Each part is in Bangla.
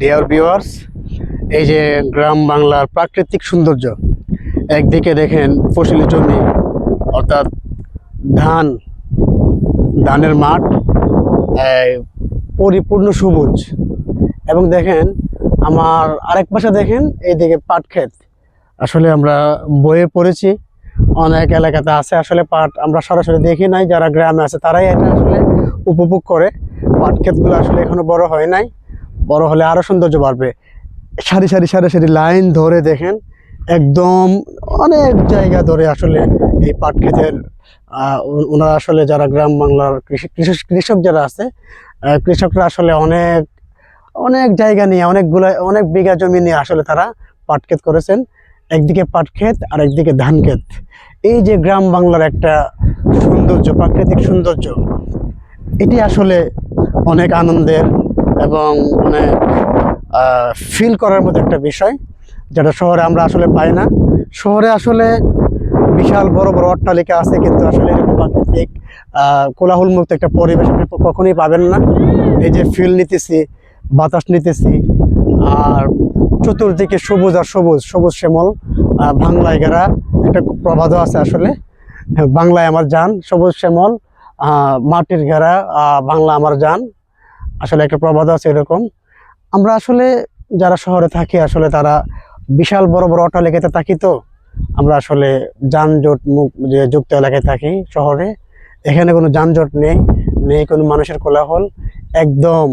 ডিয়ার ভিউয়ার্স, এই যে গ্রাম বাংলার প্রাকৃতিক সৌন্দর্য, একদিকে দেখেন ফসলি জমি অর্থাৎ ধানের মাঠ, পরিপূর্ণ সবুজ, এবং দেখেন আমার আরেক পাশে দেখেন এইদিকে পাট ক্ষেত। আসলে আমরা বইয়ে পড়েছি, অনেক এলাকাতে আছে আসলে পাট আমরা সরাসরি দেখি নাই, যারা গ্রামে আছে তারাই এটা আসলে উপভোগ করে। পাট ক্ষেতগুলো আসলে এখনো বড় হয় নাই, বড় হলে আরো সৌন্দর্য বাড়বে। সারি সারি সারি সারি লাইন ধরে দেখেন একদম অনেক জায়গা ধরে আসলে এই পাট ক্ষেতের ওনারা আসলে যারা গ্রাম বাংলার কৃষক যারা আছে, কৃষকরা আসলে অনেক অনেক জায়গা নিয়ে অনেক বিঘা জমি নিয়ে আসলে তারা পাট ক্ষেত করেছেন। একদিকে পাট ক্ষেত আর একদিকে ধান ক্ষেত। এই যে গ্রাম বাংলার একটা সৌন্দর্য, প্রাকৃতিক সৌন্দর্য, এটি আসলে অনেক আনন্দের এবং অনেক ফিল করার মতো একটা বিষয়, যেটা শহরে আমরা আসলে পাই না। শহরে আসলে বিশাল বড় বড় অট্টালিকা আছে, কিন্তু আসলে এরকম প্রাকৃতিক কোলাহলমুক্ত একটা পরিবেশ আপনি কখনোই পাবেন না। এই যে ফিল নিতেছি, বাতাস নিতেছি, আর চতুর্দিকে সবুজ আর সবুজ, সবুজ শ্যামল, বাংলায় ঘেরা একটা প্রবাদও আছে আসলে, বাংলায় আমার জান, সবুজ শ্যামল মাটির ঘেরা বাংলা আমার জান, আসলে একটা প্রবাদ আছে এরকম। আমরা আসলে যারা শহরে থাকি আসলে তারা বিশাল বড় বড় অট্টালিকাতে থাকি, তো আমরা আসলে যানজট যুক্ত এলাকায় থাকি শহরে। এখানে কোনো যানজট নেই কোনো মানুষের কোলাহল। একদম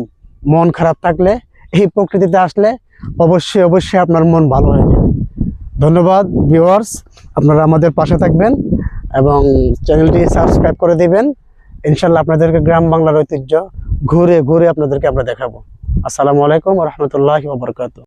মন খারাপ থাকলে এই প্রকৃতিতে আসলে অবশ্যই অবশ্যই আপনার মন ভালো হয়ে যাবে। ধন্যবাদ ভিউয়ার্স, আপনারা আমাদের পাশে থাকবেন এবং চ্যানেলটি সাবস্ক্রাইব করে দিবেন। ইনশাল্লাহ আপনাদেরকে গ্রাম বাংলার ঐতিহ্য ঘুরে ঘুরে আপনাদেরকে আমরা দেখাবো। আসসালামু আলাইকুম ওয়া রাহমাতুল্লাহি ওয়া বারাকাতুহু।